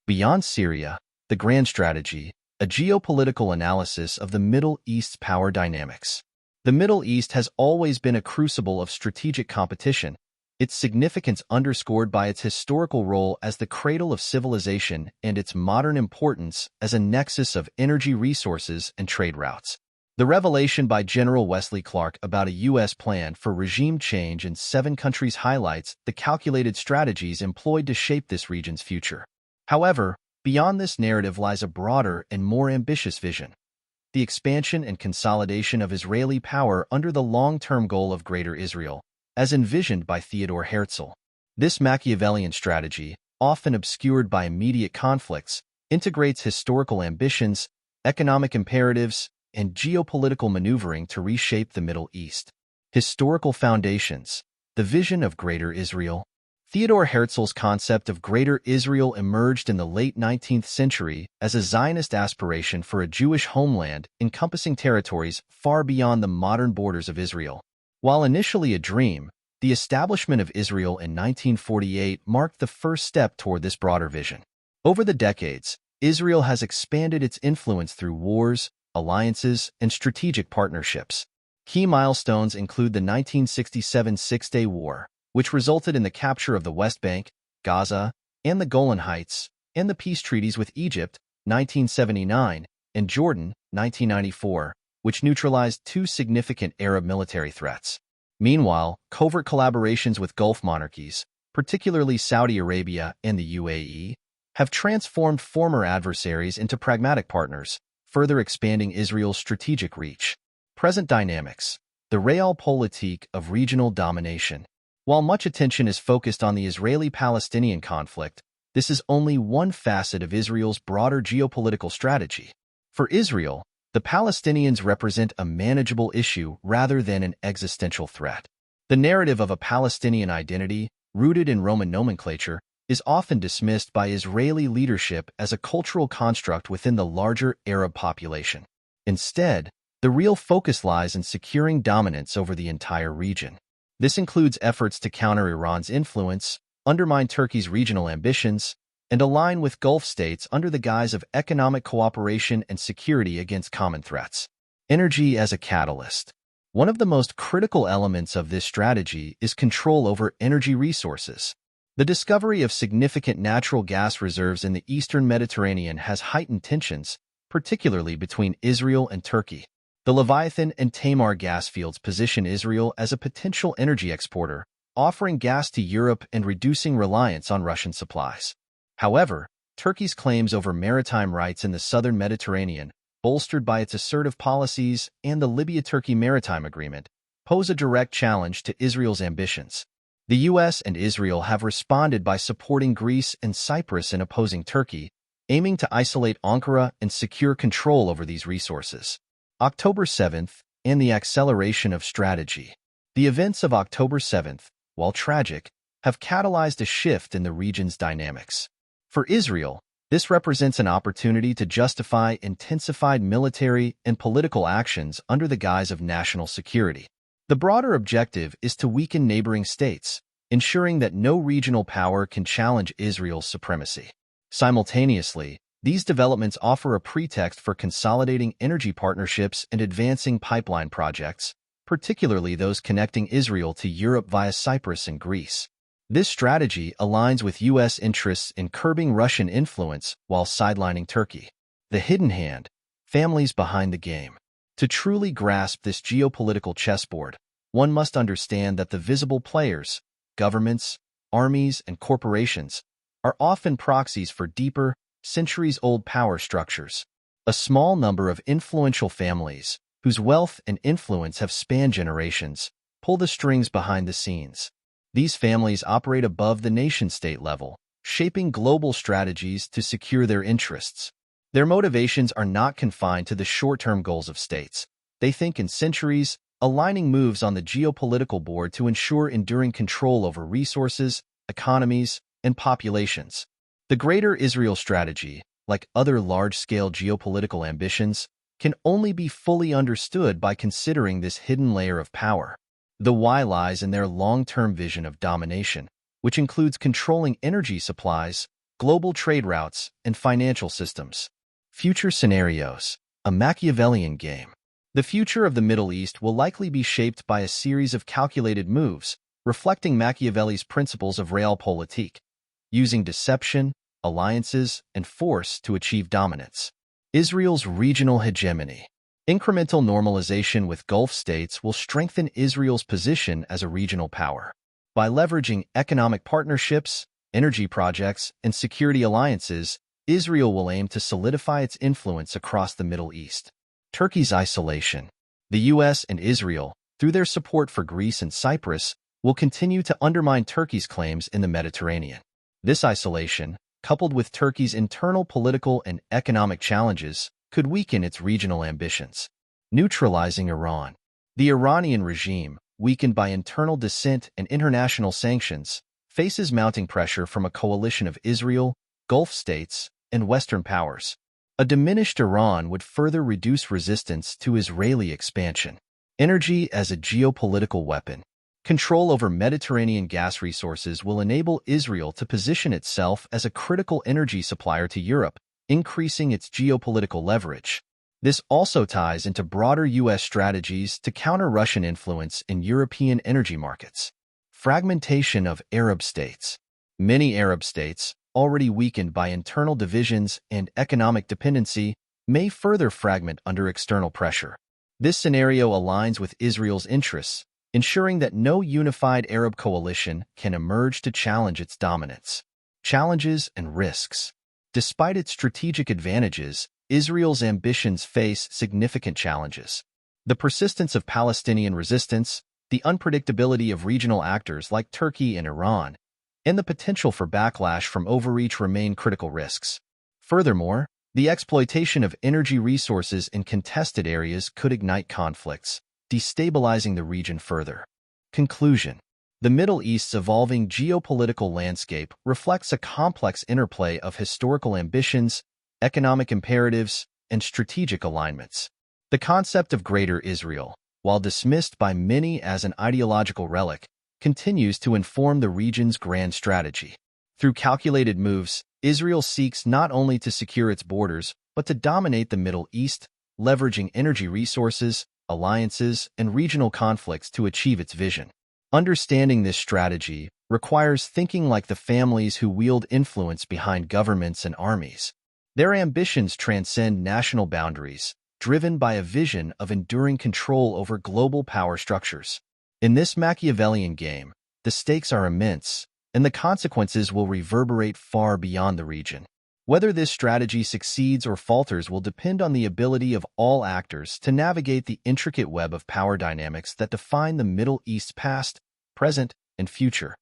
Beyond Syria, the Grand Strategy, a geopolitical analysis of the Middle East's power dynamics. The Middle East has always been a crucible of strategic competition, its significance underscored by its historical role as the cradle of civilization and its modern importance as a nexus of energy resources and trade routes. The revelation by General Wesley Clark about a U.S. plan for regime change in 7 countries highlights the calculated strategies employed to shape this region's future. However, beyond this narrative lies a broader and more ambitious vision: the expansion and consolidation of Israeli power under the long-term goal of Greater Israel, as envisioned by Theodor Herzl. This Machiavellian strategy, often obscured by immediate conflicts, integrates historical ambitions, economic imperatives, and geopolitical maneuvering to reshape the Middle East. Historical foundations. The vision of Greater Israel. Theodor Herzl's concept of Greater Israel emerged in the late 19th century as a Zionist aspiration for a Jewish homeland encompassing territories far beyond the modern borders of Israel. While initially a dream, the establishment of Israel in 1948 marked the first step toward this broader vision. Over the decades, Israel has expanded its influence through wars, alliances, and strategic partnerships. Key milestones include the 1967 Six-Day War, which resulted in the capture of the West Bank, Gaza, and the Golan Heights, and the peace treaties with Egypt, 1979, and Jordan, 1994, which neutralized 2 significant Arab military threats. Meanwhile, covert collaborations with Gulf monarchies, particularly Saudi Arabia and the UAE, have transformed former adversaries into pragmatic partners, further expanding Israel's strategic reach. Present dynamics. The realpolitik of regional domination. While much attention is focused on the Israeli-Palestinian conflict, this is only one facet of Israel's broader geopolitical strategy. For Israel, the Palestinians represent a manageable issue rather than an existential threat. The narrative of a Palestinian identity, rooted in Roman nomenclature, is often dismissed by Israeli leadership as a cultural construct within the larger Arab population. Instead, the real focus lies in securing dominance over the entire region. This includes efforts to counter Iran's influence, undermine Turkey's regional ambitions, and align with Gulf states under the guise of economic cooperation and security against common threats. Energy as a catalyst. One of the most critical elements of this strategy is control over energy resources. The discovery of significant natural gas reserves in the eastern Mediterranean has heightened tensions, particularly between Israel and Turkey. The Leviathan and Tamar gas fields position Israel as a potential energy exporter, offering gas to Europe and reducing reliance on Russian supplies. However, Turkey's claims over maritime rights in the southern Mediterranean, bolstered by its assertive policies and the Libya-Turkey Maritime Agreement, pose a direct challenge to Israel's ambitions. The U.S. and Israel have responded by supporting Greece and Cyprus in opposing Turkey, aiming to isolate Ankara and secure control over these resources. October 7th, and the acceleration of strategy. The events of October 7th, while tragic, have catalyzed a shift in the region's dynamics. For Israel, this represents an opportunity to justify intensified military and political actions under the guise of national security. The broader objective is to weaken neighboring states, ensuring that no regional power can challenge Israel's supremacy. Simultaneously, these developments offer a pretext for consolidating energy partnerships and advancing pipeline projects, particularly those connecting Israel to Europe via Cyprus and Greece. This strategy aligns with U.S. interests in curbing Russian influence while sidelining Turkey. The hidden hand, families behind the game. To truly grasp this geopolitical chessboard, one must understand that the visible players, governments, armies, and corporations, are often proxies for deeper, centuries-old power structures. A small number of influential families, whose wealth and influence have spanned generations, pull the strings behind the scenes. These families operate above the nation-state level, shaping global strategies to secure their interests. Their motivations are not confined to the short-term goals of states. They think in centuries, aligning moves on the geopolitical board to ensure enduring control over resources, economies, and populations. The Greater Israel strategy, like other large-scale geopolitical ambitions, can only be fully understood by considering this hidden layer of power. The why lies in their long-term vision of domination, which includes controlling energy supplies, global trade routes, and financial systems. Future scenarios. A Machiavellian game. The future of the Middle East will likely be shaped by a series of calculated moves, reflecting Machiavelli's principles of realpolitik, using deception, alliances, and force to achieve dominance. Israel's regional hegemony. Incremental normalization with Gulf states will strengthen Israel's position as a regional power. By leveraging economic partnerships, energy projects, and security alliances, Israel will aim to solidify its influence across the Middle East. Turkey's isolation. The U.S. and Israel, through their support for Greece and Cyprus, will continue to undermine Turkey's claims in the Mediterranean. This isolation, coupled with Turkey's internal political and economic challenges, could weaken its regional ambitions. Neutralizing Iran. The Iranian regime, weakened by internal dissent and international sanctions, faces mounting pressure from a coalition of Israel, Gulf states, and Western powers. A diminished Iran would further reduce resistance to Israeli expansion. Energy as a geopolitical weapon. Control over Mediterranean gas resources will enable Israel to position itself as a critical energy supplier to Europe, increasing its geopolitical leverage. This also ties into broader U.S. strategies to counter Russian influence in European energy markets. Fragmentation of Arab states. Many Arab states, already weakened by internal divisions and economic dependency, may further fragment under external pressure. This scenario aligns with Israel's interests, ensuring that no unified Arab coalition can emerge to challenge its dominance. Challenges and risks. Despite its strategic advantages, Israel's ambitions face significant challenges. The persistence of Palestinian resistance, the unpredictability of regional actors like Turkey and Iran, and the potential for backlash from overreach remain critical risks. Furthermore, the exploitation of energy resources in contested areas could ignite conflicts, destabilizing the region further. Conclusion. The Middle East's evolving geopolitical landscape reflects a complex interplay of historical ambitions, economic imperatives, and strategic alignments. The concept of Greater Israel, while dismissed by many as an ideological relic, continues to inform the region's grand strategy. Through calculated moves, Israel seeks not only to secure its borders, but to dominate the Middle East, leveraging energy resources, alliances, and regional conflicts to achieve its vision. Understanding this strategy requires thinking like the families who wield influence behind governments and armies. Their ambitions transcend national boundaries, driven by a vision of enduring control over global power structures. In this Machiavellian game, the stakes are immense, and the consequences will reverberate far beyond the region. Whether this strategy succeeds or falters will depend on the ability of all actors to navigate the intricate web of power dynamics that define the Middle East's past, present, and future.